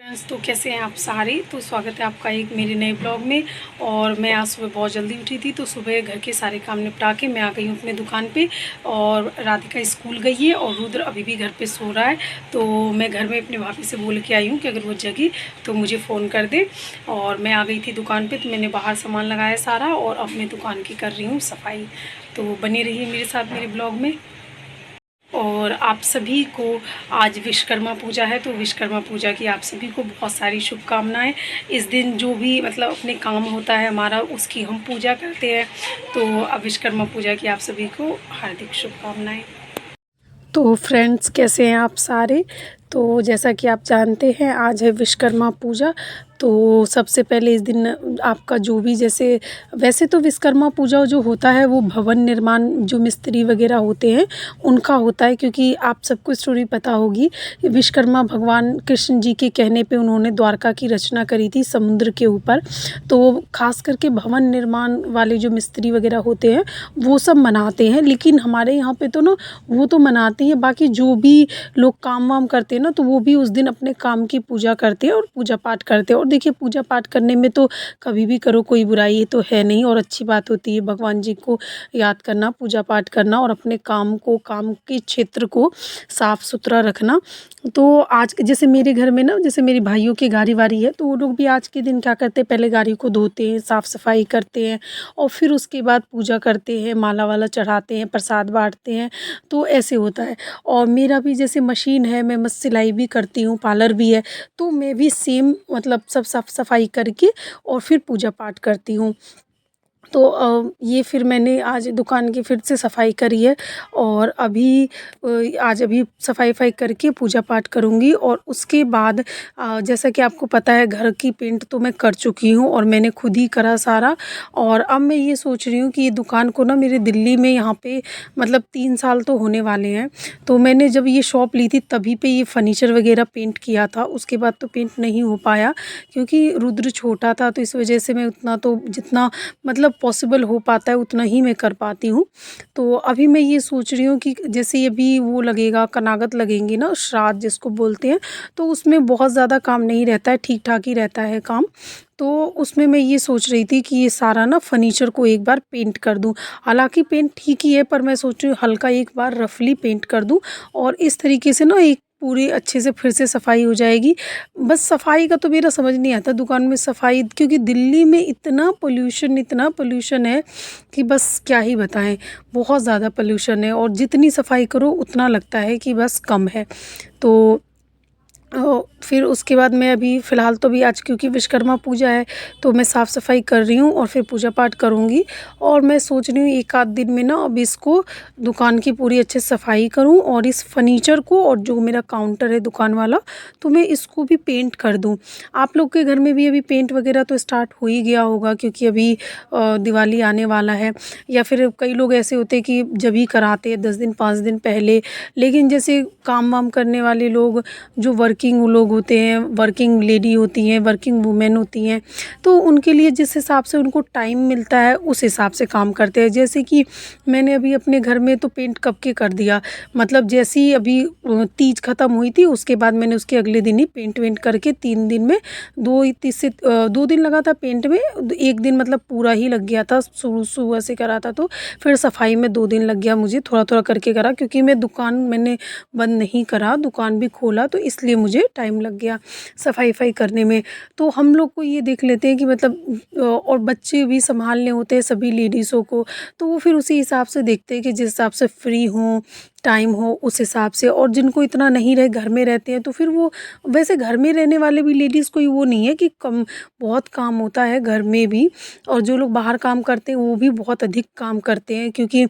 Friends, तो कैसे हैं आप सारे। तो स्वागत है आपका एक मेरे नए ब्लॉग में। और मैं आज सुबह बहुत जल्दी उठी थी, तो सुबह घर के सारे काम निपटा के मैं आ गई हूँ अपने दुकान पे। और राधिका स्कूल गई है और रुद्र अभी भी घर पे सो रहा है। तो मैं घर में अपने भाभी से बोल के आई हूँ कि अगर वो जगी तो मुझे फ़ोन कर दे। और मैं आ गई थी दुकान पर, तो मैंने बाहर सामान लगाया सारा और अब मैं दुकान की कर रही हूँ सफाई। तो बने रहिए मेरे साथ मेरे ब्लॉग में। और आप सभी को आज विश्वकर्मा पूजा है, तो विश्वकर्मा पूजा की आप सभी को बहुत सारी शुभकामनाएं। इस दिन जो भी मतलब अपने काम होता है हमारा, उसकी हम पूजा करते हैं। तो अब विश्वकर्मा पूजा की आप सभी को हार्दिक शुभकामनाएं। तो फ्रेंड्स, कैसे हैं आप सारे। तो जैसा कि आप जानते हैं आज है विश्वकर्मा पूजा। तो सबसे पहले इस दिन आपका जो भी जैसे वैसे तो विश्वकर्मा पूजा जो होता है वो भवन निर्माण जो मिस्त्री वगैरह होते हैं उनका होता है, क्योंकि आप सबको स्टोरी पता होगी। विश्वकर्मा भगवान कृष्ण जी के कहने पे उन्होंने द्वारका की रचना करी थी समुद्र के ऊपर। तो खास करके भवन निर्माण वाले जो मिस्त्री वगैरह होते हैं वो सब मनाते हैं, लेकिन हमारे यहाँ पे तो ना वो तो मनाते हैं, बाकी जो भी लोग काम वाम करते हैं ना तो वो भी उस दिन अपने काम की पूजा करते हैं और पूजा पाठ करते हैं। और देखिए, पूजा पाठ करने में तो कभी भी करो कोई बुराई तो है नहीं, और अच्छी बात होती है भगवान जी को याद करना, पूजा पाठ करना और अपने काम को, काम के क्षेत्र को साफ सुथरा रखना। तो आज जैसे मेरे घर में ना, जैसे मेरे भाइयों की गाड़ी वाड़ी है, तो वो लोग भी आज के दिन क्या करते हैं, पहले गाड़ी को धोते हैं, साफ़ सफाई करते हैं और फिर उसके बाद पूजा करते हैं, माला वाला चढ़ाते हैं, प्रसाद बांटते हैं। तो ऐसे होता है। और मेरा भी जैसे मशीन है, मैं मस्त सिलाई भी करती हूँ, पार्लर भी है, तो मैं भी सेम मतलब सब साफ सफाई करके और फिर पूजा पाठ करती हूँ। तो ये फिर मैंने आज दुकान की फिर से सफाई करी है। और अभी आज अभी सफाई वफाई करके पूजा पाठ करूँगी। और उसके बाद जैसा कि आपको पता है घर की पेंट तो मैं कर चुकी हूँ और मैंने खुद ही करा सारा। और अब मैं ये सोच रही हूँ कि ये दुकान को ना मेरे दिल्ली में यहाँ पे मतलब 3 साल तो होने वाले हैं। तो मैंने जब ये शॉप ली थी तभी पे ये फर्नीचर वगैरह पेंट किया था, उसके बाद तो पेंट नहीं हो पाया क्योंकि रुद्र छोटा था, तो इस वजह से मैं उतना तो जितना मतलब पॉसिबल हो पाता है उतना ही मैं कर पाती हूँ। तो अभी मैं ये सोच रही हूँ कि जैसे अभी वो लगेगा, कनागत लगेंगी ना, श्राद्ध जिसको बोलते हैं, तो उसमें बहुत ज़्यादा काम नहीं रहता है, ठीक ठाक ही रहता है काम। तो उसमें मैं ये सोच रही थी कि ये सारा ना फर्नीचर को एक बार पेंट कर दूं। हालांकि पेंट ठीक ही है, पर मैं सोच रही हूँ हल्का एक बार रफली पेंट कर दूं और इस तरीके से ना एक पूरी अच्छे से फिर से सफाई हो जाएगी। बस सफाई का तो मेरा समझ नहीं आता दुकान में सफाई, क्योंकि दिल्ली में इतना पोल्यूशन है कि बस क्या ही बताएं। बहुत ज़्यादा पोल्यूशन है और जितनी सफाई करो उतना लगता है कि बस कम है। तो फिर उसके बाद मैं अभी फ़िलहाल तो भी आज क्योंकि विश्वकर्मा पूजा है तो मैं साफ़ सफाई कर रही हूँ और फिर पूजा पाठ करूँगी। और मैं सोच रही हूँ एक आध दिन में ना अब इसको दुकान की पूरी अच्छे से सफाई करूँ और इस फर्नीचर को और जो मेरा काउंटर है दुकान वाला, तो मैं इसको भी पेंट कर दूँ। आप लोग के घर में भी अभी पेंट वगैरह तो स्टार्ट हो ही गया होगा, क्योंकि अभी दिवाली आने वाला है। या फिर कई लोग ऐसे होते हैं कि जब ही कराते हैं 10 दिन 5 दिन पहले। लेकिन जैसे काम वाम करने वाले लोग, जो वर्किंग लोग होते हैं, वर्किंग लेडी होती हैं, वर्किंग वुमेन होती हैं, तो उनके लिए जिस हिसाब से उनको टाइम मिलता है उस हिसाब से काम करते हैं। जैसे कि मैंने अभी अपने घर में तो पेंट कब के कर दिया, मतलब जैसे ही अभी तीज ख़त्म हुई थी उसके बाद मैंने उसके अगले दिन ही पेंट वेंट करके 3 दिन में 2 दिन लगा था पेंट में। एक दिन मतलब पूरा ही लग गया था, शुरू सुबह से करा था तो फिर सफाई में 2 दिन लग गया मुझे, थोड़ा थोड़ा करके करा, क्योंकि मैं दुकान मैंने बंद नहीं करा, दुकान भी खोला, तो इसलिए मुझे टाइम लग गया सफाई वफाई करने में। तो हम लोग को ये देख लेते हैं कि मतलब और बच्चे भी संभालने होते हैं सभी लेडीज़ों को, तो वो फिर उसी हिसाब से देखते हैं कि जिस हिसाब से फ्री हों, टाइम हो उस हिसाब से। और जिनको इतना नहीं रहे, घर में रहते हैं, तो फिर वो वैसे घर में रहने वाले भी लेडीज़ कोई वो नहीं है कि कम, बहुत काम होता है घर में भी। और जो लोग बाहर काम करते हैं वो भी बहुत अधिक काम करते हैं, क्योंकि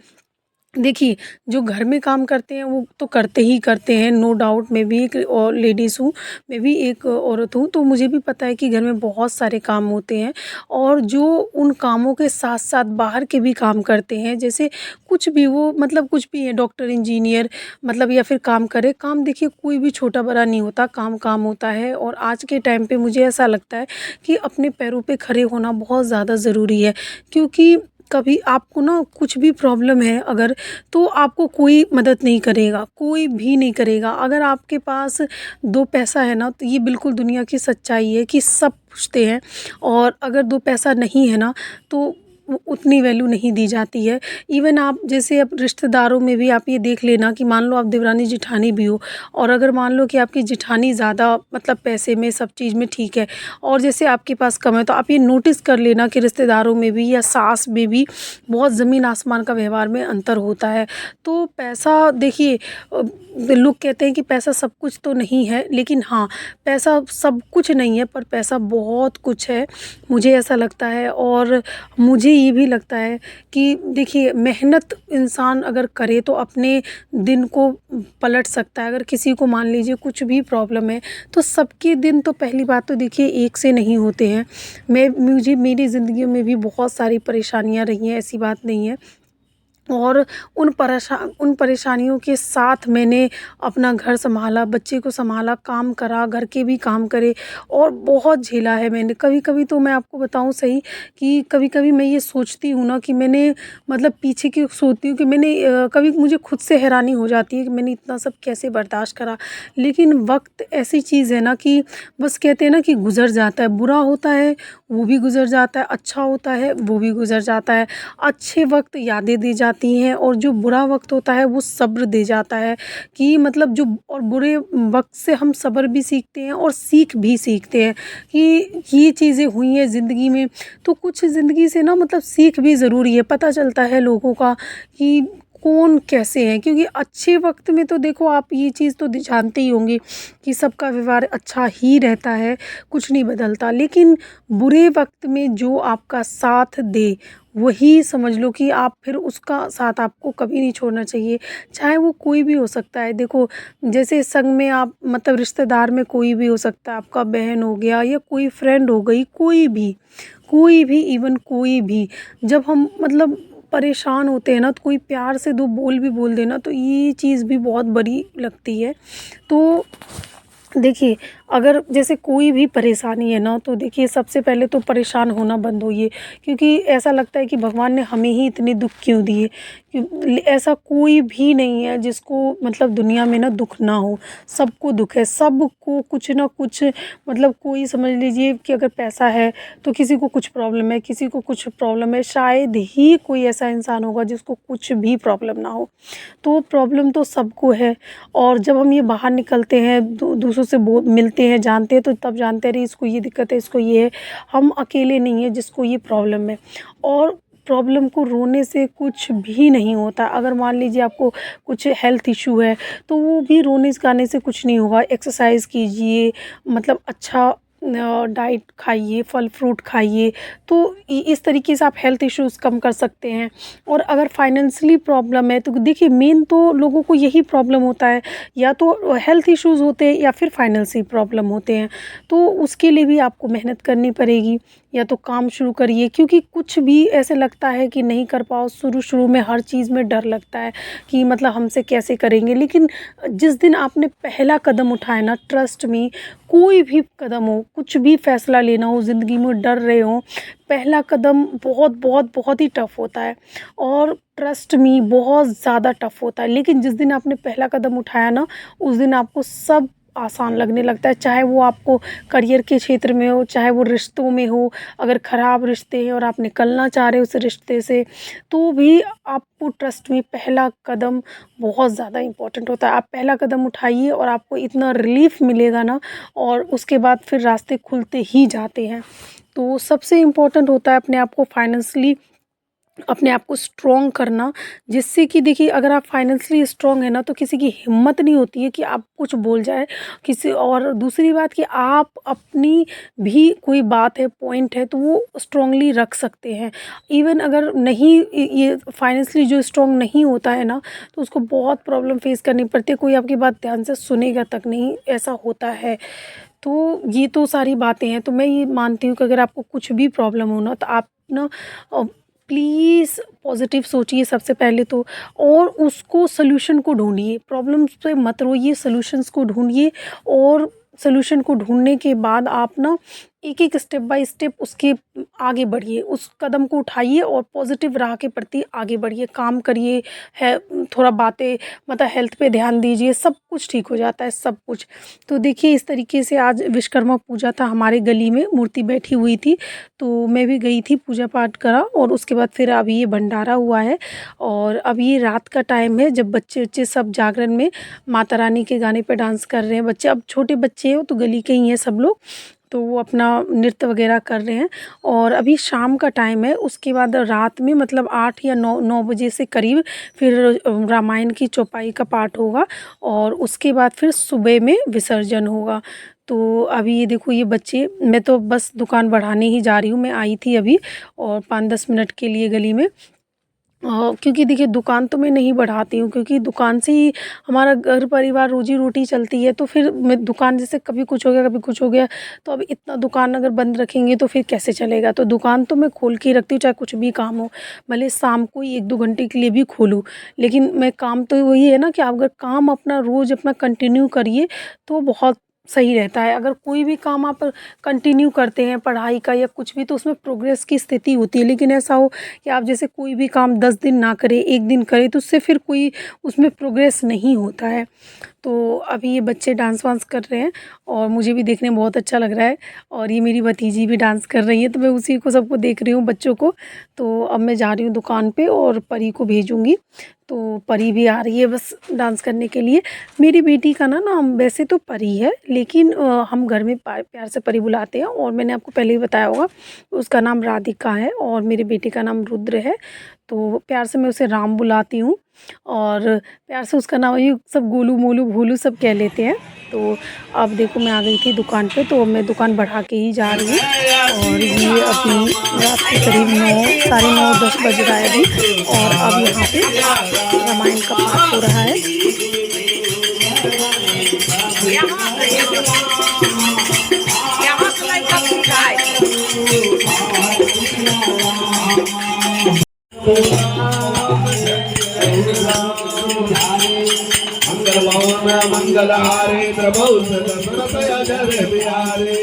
देखिए, जो घर में काम करते हैं वो तो करते ही करते हैं, नो डाउट। मैं भी एक और लेडीज़ हूँ, मैं भी एक औरत हूँ, तो मुझे भी पता है कि घर में बहुत सारे काम होते हैं। और जो उन कामों के साथ साथ बाहर के भी काम करते हैं, जैसे कुछ भी वो मतलब कुछ भी है, डॉक्टर, इंजीनियर, मतलब या फिर काम करे, काम देखिए कोई भी छोटा बड़ा नहीं होता, काम काम होता है। और आज के टाइम पे मुझे ऐसा लगता है कि अपने पैरों पे खड़े होना बहुत ज़्यादा ज़रूरी है, क्योंकि कभी आपको ना कुछ भी प्रॉब्लम है अगर, तो आपको कोई मदद नहीं करेगा, कोई भी नहीं करेगा। अगर आपके पास 2 पैसा है ना, तो ये बिल्कुल दुनिया की सच्चाई है कि सब पूछते हैं, और अगर 2 पैसा नहीं है ना, तो उतनी वैल्यू नहीं दी जाती है। इवन आप जैसे अब रिश्तेदारों में भी आप ये देख लेना कि मान लो आप देवरानी जेठानी भी हो, और अगर मान लो कि आपकी जेठानी ज़्यादा मतलब पैसे में सब चीज़ में ठीक है, और जैसे आपके पास कम है, तो आप ये नोटिस कर लेना कि रिश्तेदारों में भी या सास में भी बहुत ज़मीन आसमान का व्यवहार में अंतर होता है। तो पैसा देखिए, लोग कहते हैं कि पैसा सब कुछ तो नहीं है, लेकिन हाँ, पैसा सब कुछ नहीं है, पर पैसा बहुत कुछ है, मुझे ऐसा लगता है। और मुझे ये भी लगता है कि देखिए, मेहनत इंसान अगर करे तो अपने दिन को पलट सकता है। अगर किसी को मान लीजिए कुछ भी प्रॉब्लम है, तो सबके दिन तो पहली बात तो देखिए एक से नहीं होते हैं। मुझे मेरी ज़िंदगी में भी बहुत सारी परेशानियाँ रही हैं, ऐसी बात नहीं है। और उन परेशानियों के साथ मैंने अपना घर सँभाला, बच्चे को सँभाला, काम करा, घर के भी काम करे, और बहुत झेला है मैंने। कभी-कभी तो मैं आपको बताऊँ सही कि कभी-कभी मैं ये सोचती हूँ ना कि मैंने मतलब पीछे की सोचती हूँ कि मैंने कभी मुझे खुद से हैरानी हो जाती है कि मैंने इतना सब कैसे बर्दाश्त करा। लेकिन वक़्त ऐसी चीज़ है ना कि बस कहते हैं ना कि गुज़र जाता है, बुरा होता है वो भी गुज़र जाता है, अच्छा होता है वो भी गुज़र जाता है। अच्छे वक़्त यादें दी जाती हैं, और जो बुरा वक़्त होता है वो सब्र दे जाता है कि मतलब जो, और बुरे वक़्त से हम सब्र भी सीखते हैं और सीख भी सीखते हैं कि ये चीज़ें हुई हैं ज़िंदगी में। तो कुछ ज़िंदगी से ना मतलब सीख भी ज़रूरी है, पता चलता है लोगों का कि कौन कैसे हैं। क्योंकि अच्छे वक़्त में तो देखो, आप ये चीज़ तो जानते ही होंगे कि सबका व्यवहार अच्छा ही रहता है, कुछ नहीं बदलता। लेकिन बुरे वक़्त में जो आपका साथ दे, वही समझ लो कि आप फिर उसका साथ आपको कभी नहीं छोड़ना चाहिए, चाहे वो कोई भी हो सकता है। देखो, जैसे संग में आप मतलब रिश्तेदार में कोई भी हो सकता है, आपका बहन हो गया या कोई फ्रेंड हो गई, कोई भी इवन कोई भी। जब हम मतलब परेशान होते हैं ना, तो कोई प्यार से 2 बोल भी बोल देना, तो ये चीज़ भी बहुत बड़ी लगती है। तो देखिए, अगर जैसे कोई भी परेशानी है ना, तो देखिए सबसे पहले तो परेशान होना बंद होइए, क्योंकि ऐसा लगता है कि भगवान ने हमें ही इतने दुःख क्यों दिए। ऐसा कोई भी नहीं है जिसको मतलब दुनिया में ना दुःख ना हो, सबको दुःख है, सबको कुछ ना कुछ। मतलब कोई समझ लीजिए कि अगर पैसा है, तो किसी को कुछ प्रॉब्लम है, किसी को कुछ प्रॉब्लम है, शायद ही कोई ऐसा इंसान होगा जिसको कुछ भी प्रॉब्लम ना हो। तो प्रॉब्लम तो सबको है, और जब हम ये बाहर निकलते हैं, दूसरों से मिलते हैं, जानते हैं, तो तब जानते हैं अरे इसको ये दिक्कत है, इसको ये है। हम अकेले नहीं हैं जिसको ये प्रॉब्लम है। और प्रॉब्लम को रोने से कुछ भी नहीं होता। अगर मान लीजिए आपको कुछ हेल्थ इशू है, तो वो भी रोने गाने से कुछ नहीं होगा। एक्सरसाइज कीजिए, मतलब अच्छा डाइट खाइए, फल फ्रूट खाइए, तो इस तरीके से आप हेल्थ इश्यूज़ कम कर सकते हैं। और अगर फाइनेंशियली प्रॉब्लम है, तो देखिए मेन तो लोगों को यही प्रॉब्लम होता है, या तो हेल्थ इश्यूज़ होते हैं या फिर फाइनेंशियल प्रॉब्लम होते हैं। तो उसके लिए भी आपको मेहनत करनी पड़ेगी, या तो काम शुरू करिए, क्योंकि कुछ भी ऐसे लगता है कि नहीं कर पाओ। शुरू में हर चीज़ में डर लगता है कि मतलब हमसे कैसे करेंगे, लेकिन जिस दिन आपने पहला कदम उठाया ना, ट्रस्ट मी, कोई भी कदम हो, कुछ भी फैसला लेना हो ज़िंदगी में, डर रहे हो, पहला कदम बहुत बहुत बहुत ही टफ़ होता है, और ट्रस्ट मी बहुत ज़्यादा टफ़ होता है। लेकिन जिस दिन आपने पहला कदम उठाया ना, उस दिन आपको सब आसान लगने लगता है। चाहे वो आपको करियर के क्षेत्र में हो, चाहे वो रिश्तों में हो। अगर ख़राब रिश्ते हैं और आप निकलना चाह रहे हो उस रिश्ते से, तो भी आपको ट्रस्ट मी, पहला कदम बहुत ज़्यादा इम्पोर्टेंट होता है। आप पहला कदम उठाइए और आपको इतना रिलीफ़ मिलेगा ना, और उसके बाद फिर रास्ते खुलते ही जाते हैं। तो सबसे इम्पोर्टेंट होता है अपने आप को फाइनेंशियली, अपने आप को स्ट्रॉन्ग करना, जिससे कि देखिए, अगर आप फाइनेंशियली स्ट्रॉन्ग है ना, तो किसी की हिम्मत नहीं होती है कि आप कुछ बोल जाए किसी। और दूसरी बात कि आप अपनी भी कोई बात है, पॉइंट है, तो वो स्ट्रॉन्गली रख सकते हैं। इवन अगर नहीं, ये फाइनेंशियली जो स्ट्रॉन्ग नहीं होता है ना, तो उसको बहुत प्रॉब्लम फेस करनी पड़ती है, कोई आपकी बात ध्यान से सुनेगा तक नहीं, ऐसा होता है। तो ये तो सारी बातें हैं। तो मैं ये मानती हूँ कि अगर आपको कुछ भी प्रॉब्लम हो ना, तो आप ना प्लीज़ पॉज़िटिव सोचिए सबसे पहले तो, और उसको सॉल्यूशन को ढूँढिए। प्रॉब्लम्स पे मत रोइए, सॉल्यूशंस को ढूँढिए, और सॉल्यूशन को ढूँढने के बाद आप ना एक एक स्टेप बाय स्टेप उसके आगे बढ़िए, उस कदम को उठाइए और पॉजिटिव राह के प्रति आगे बढ़िए, काम करिए, है थोड़ा बातें मतलब हेल्थ पे ध्यान दीजिए, सब कुछ ठीक हो जाता है, सब कुछ। तो देखिए इस तरीके से आज विश्वकर्मा पूजा था, हमारे गली में मूर्ति बैठी हुई थी, तो मैं भी गई थी, पूजा पाठ करा और उसके बाद फिर अभी ये भंडारा हुआ है। और अब ये रात का टाइम है, जब बच्चे बच्चे सब जागरण में माता रानी के गाने पे डांस कर रहे हैं बच्चे। अब छोटे बच्चे हो तो गली के ही हैं सब लोग, तो वो अपना नृत्य वगैरह कर रहे हैं। और अभी शाम का टाइम है, उसके बाद रात में मतलब 8 या 9 बजे से करीब फिर रामायण की चौपाई का पाठ होगा और उसके बाद फिर सुबह में विसर्जन होगा। तो अभी ये देखो ये बच्चे, मैं तो बस दुकान बढ़ाने ही जा रही हूँ, मैं आई थी अभी और 5-10 मिनट के लिए गली में। क्योंकि देखिए दुकान तो मैं नहीं बढ़ाती हूँ, क्योंकि दुकान से ही हमारा घर परिवार रोजी रोटी चलती है। तो फिर मैं दुकान, जैसे कभी कुछ हो गया कभी कुछ हो गया, तो अब इतना दुकान अगर बंद रखेंगे तो फिर कैसे चलेगा। तो दुकान तो मैं खोल के ही रखती हूँ, चाहे कुछ भी काम हो, भले शाम को ही 1-2 घंटे के लिए भी खोलूँ। लेकिन मैं काम तो वही है ना कि आप अगर काम अपना रोज़ अपना कंटिन्यू करिए तो बहुत सही रहता है। अगर कोई भी काम आप कंटिन्यू करते हैं पढ़ाई का या कुछ भी, तो उसमें प्रोग्रेस की स्थिति होती है। लेकिन ऐसा हो कि आप जैसे कोई भी काम 10 दिन ना करें, 1 दिन करें, तो उससे फिर कोई उसमें प्रोग्रेस नहीं होता है। तो अभी ये बच्चे डांस वांस कर रहे हैं और मुझे भी देखने में बहुत अच्छा लग रहा है। और ये मेरी भतीजी भी डांस कर रही है, तो मैं उसी को सबको देख रही हूँ, बच्चों को। तो अब मैं जा रही हूँ दुकान पे और परी को भेजूँगी। तो परी भी आ रही है बस डांस करने के लिए। मेरी बेटी का ना नाम वैसे तो परी है, लेकिन हम घर में प्यार से परी बुलाते हैं। और मैंने आपको पहले ही बताया होगा, उसका नाम राधिका है और मेरे बेटे का नाम रुद्र है। तो प्यार से मैं उसे राम बुलाती हूँ और प्यार से उसका नाम ये सब गोलू मोलू भोलू सब कह लेते हैं। तो अब देखो मैं आ गई थी दुकान पे, तो मैं दुकान बढ़ा के ही जा रही हूँ। और ये अभी रात के करीब 9, साढ़े 9, 10 बज रहा है अभी। और अब यहाँ पे रामायण का पाठ हो रहा है। मंगलारे प्रभु जय बिहारे।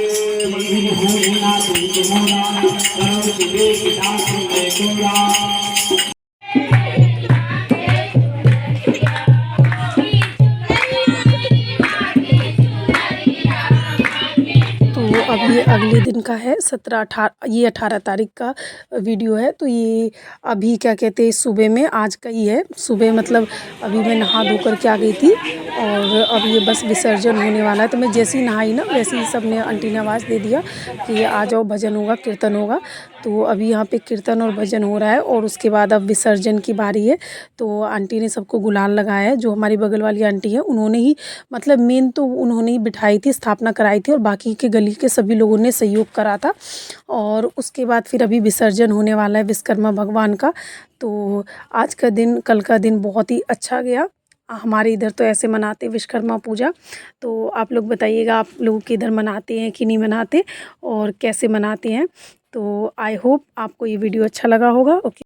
अब ये अगले दिन का है, 18 तारीख का वीडियो है। तो ये अभी क्या कहते हैं सुबह में, आज का ही है। सुबह मतलब अभी मैं नहा धो कर के आ गई थी और अब ये बस विसर्जन होने वाला है। तो मैं जैसे ही नहाई ना, वैसे ही सब ने आंटी ने आवाज़ दे दिया कि आ जाओ, भजन होगा, कीर्तन होगा। तो अभी यहाँ पे कीर्तन और भजन हो रहा है और उसके बाद अब विसर्जन की बारी है। तो आंटी ने सबको गुलाल लगाया है, जो हमारी बगल वाली आंटी है उन्होंने ही, मतलब मेन तो उन्होंने ही बिठाई थी, स्थापना कराई थी और बाकी के गली के सभी लोगों ने सहयोग करा था। और उसके बाद फिर अभी विसर्जन होने वाला है विश्वकर्मा भगवान का। तो आज का दिन, कल का दिन बहुत ही अच्छा गया। हमारे इधर तो ऐसे मनाते हैं विश्वकर्मा पूजा। तो आप लोग बताइएगा, आप लोग के इधर मनाते हैं कि नहीं मनाते और कैसे मनाते हैं। तो आई होप आपको ये वीडियो अच्छा लगा होगा। ओके।